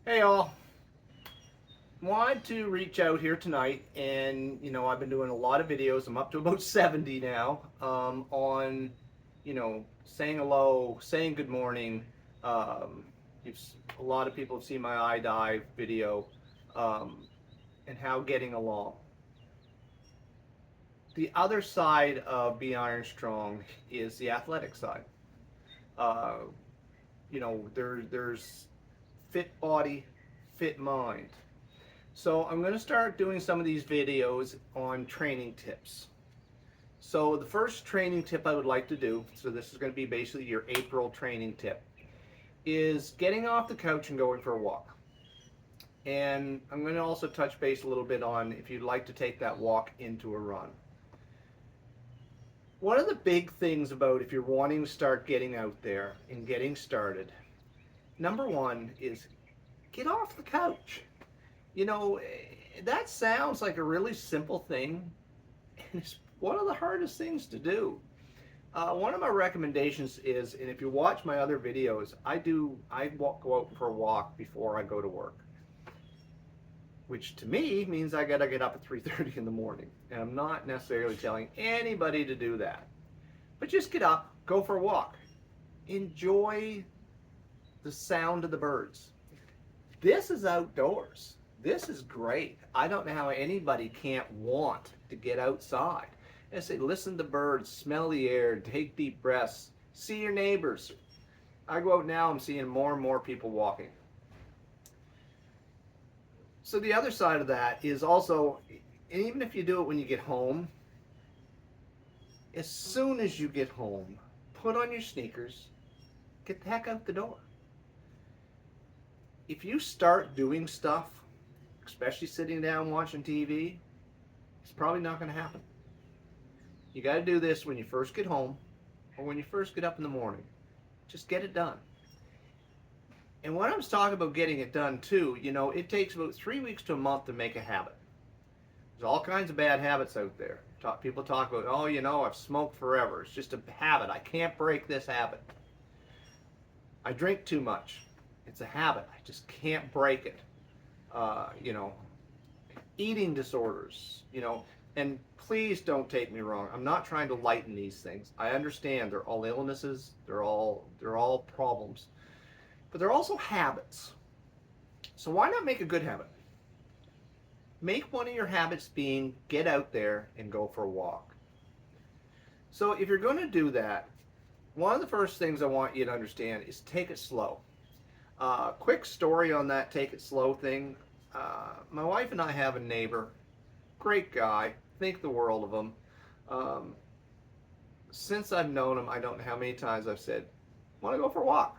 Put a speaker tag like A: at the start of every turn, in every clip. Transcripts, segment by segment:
A: Hey all, wanted to reach out here tonight, and I've been doing a lot of videos. I'm up to about 70 now, on saying hello, saying good morning. Um, you've, a lot of people have seen my eye dive video, um, and how getting along. The other side of B-Ironstrong is the athletic side. Uh, there's fit body, fit mind. So I'm going to start doing some of these videos on training tips. So the first training tip I would like to do, so this is going to be basically your April training tip, is getting off the couch and going for a walk. And I'm going to also touch base a little bit on if you'd like to take that walk into a run. One of the big things about if you're wanting to start getting out there and getting started, number one is get off the couch. That sounds like a really simple thing, and it's one of the hardest things to do. One of my recommendations is, and if you watch my other videos, go out for a walk before I go to work, which to me means I gotta get up at 3:30 in the morning, and I'm not necessarily telling anybody to do that, but just get up, go for a walk, enjoy the sound of the birds. This is outdoors. This is great. I don't know how anybody can't want to get outside. And say, listen to birds, smell the air, take deep breaths, see your neighbors. I go out now, I'm seeing more and more people walking. So the other side of that is also, and even if you do it when you get home, as soon as you get home, put on your sneakers, get the heck out the door. If you start doing stuff, especially sitting down watching TV, it's probably not going to happen. You got to do this when you first get home or when you first get up in the morning. Just get it done. And when I was talking about getting it done too, it takes about 3 weeks to a month to make a habit. There's all kinds of bad habits out there. People talk about, I've smoked forever. It's just a habit. I can't break this habit. I drink too much. It's a habit. I just can't break it. Eating disorders, and please don't take me wrong. I'm not trying to lighten these things. I understand they're all illnesses. They're all problems, but they're also habits. So why not make a good habit? Make one of your habits being get out there and go for a walk. So if you're going to do that, one of the first things I want you to understand is take it slow. Quick story on that take it slow thing. My wife and I have a neighbor, great guy, think the world of him. Since I've known him, I don't know how many times I've said, want to go for a walk?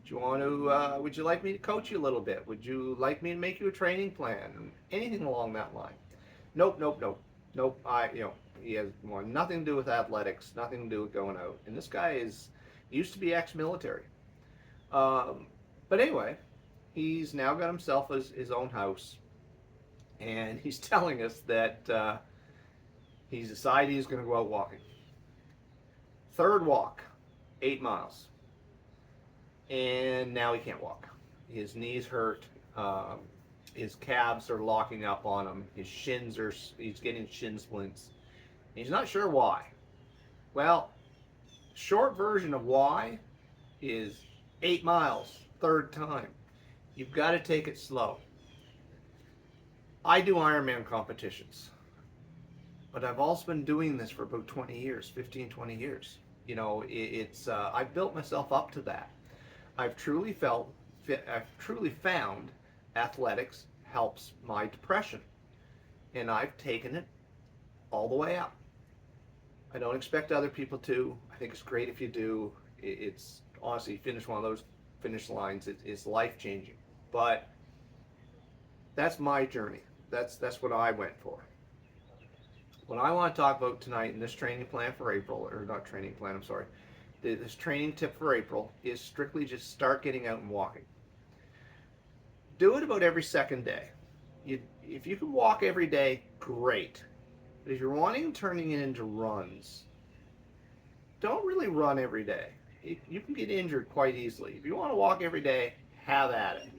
A: Would you like me to coach you a little bit? Would you like me to make you a training plan? Anything along that line. Nope, nope, nope. Nope, he has nothing to do with athletics, nothing to do with going out. And this guy used to be ex-military. But anyway, he's now got himself his own house, and he's telling us that he's decided he's going to go out walking. Third walk, 8 miles, and now he can't walk. His knees hurt. His calves are locking up on him. He's getting shin splints. He's not sure why. Well, short version of why is 8 miles, third time. You've got to take it slow. I do Ironman competitions, but I've also been doing this for about 20 years, 15, 20 years. I've built myself up to that. I've truly found athletics helps my depression, and I've taken it all the way up. I don't expect other people to. I think it's great if you do. It's honestly, finish one of those finish lines, it's life changing. But that's my journey. That's what I went for. What I want to talk about tonight in this training plan for April, or not training plan, I'm sorry, this training tip for April is strictly just start getting out and walking. Do it about every second day. If you can walk every day, great. But if you're wanting turning it into runs, don't really run every day. You can get injured quite easily. If you want to walk every day, have at it.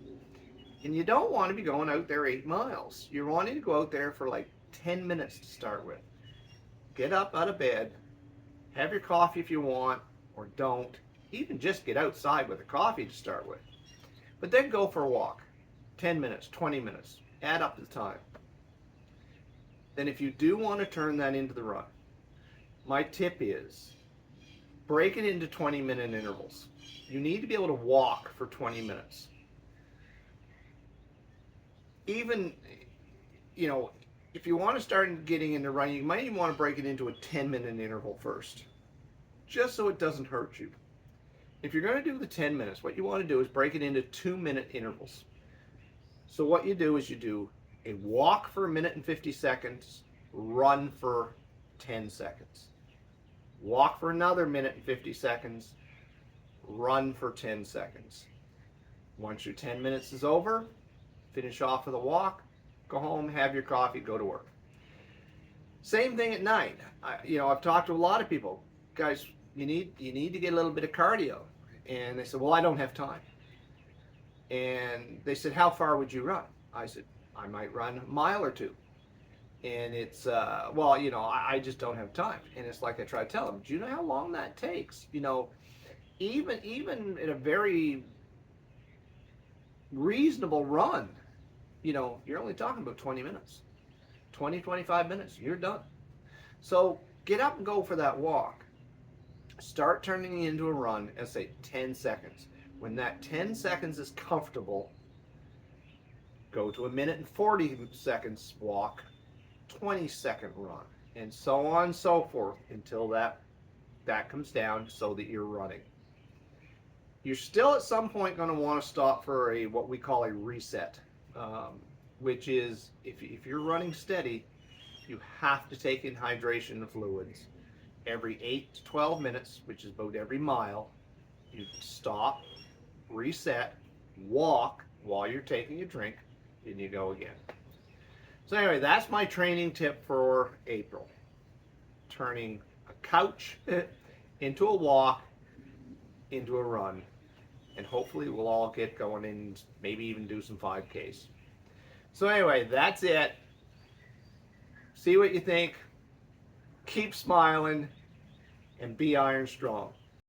A: And you don't want to be going out there 8 miles. You're wanting to go out there for like 10 minutes to start with. Get up out of bed, have your coffee if you want, or don't. Even just get outside with a coffee to start with. But then go for a walk. 10 minutes, 20 minutes. Add up the time. Then if you do want to turn that into the run, my tip is break it into 20-minute intervals. You need to be able to walk for 20 minutes. Even, you know, if you want to start getting into running, you might even want to break it into a 10-minute interval first, just so it doesn't hurt you. If you're going to do the 10 minutes, what you want to do is break it into 2-minute intervals. So what you do is you do a walk for 1 minute and 50 seconds, run for 10 seconds. Walk for another 1 minute and 50 seconds, run for 10 seconds. Once your 10 minutes is over, finish off with a walk, go home, have your coffee, go to work. Same thing at night. I've talked to a lot of people. Guys, you need to get a little bit of cardio. And they said, well, I don't have time. And they said, how far would you run? I said, I might run a mile or two. And it's, I just don't have time. And it's like I try to tell them, do you know how long that takes? Even in a very reasonable run, you're only talking about 20 minutes. 20, 25 minutes, you're done. So get up and go for that walk. Start turning it into a run and say 10 seconds. When that 10 seconds is comfortable, go to 1 minute and 40 seconds walk, 20-second run, and so on and so forth until that comes down so that you're running. You're still at some point going to want to stop for what we call a reset, which is if you're running steady, you have to take in hydration and fluids. Every 8 to 12 minutes, which is about every mile, you stop, reset, walk while you're taking a drink, and you go again. So anyway, that's my training tip for April. Turning a couch into a walk, into a run, and hopefully we'll all get going and maybe even do some 5Ks. So anyway, that's it. See what you think. Keep smiling and be iron strong.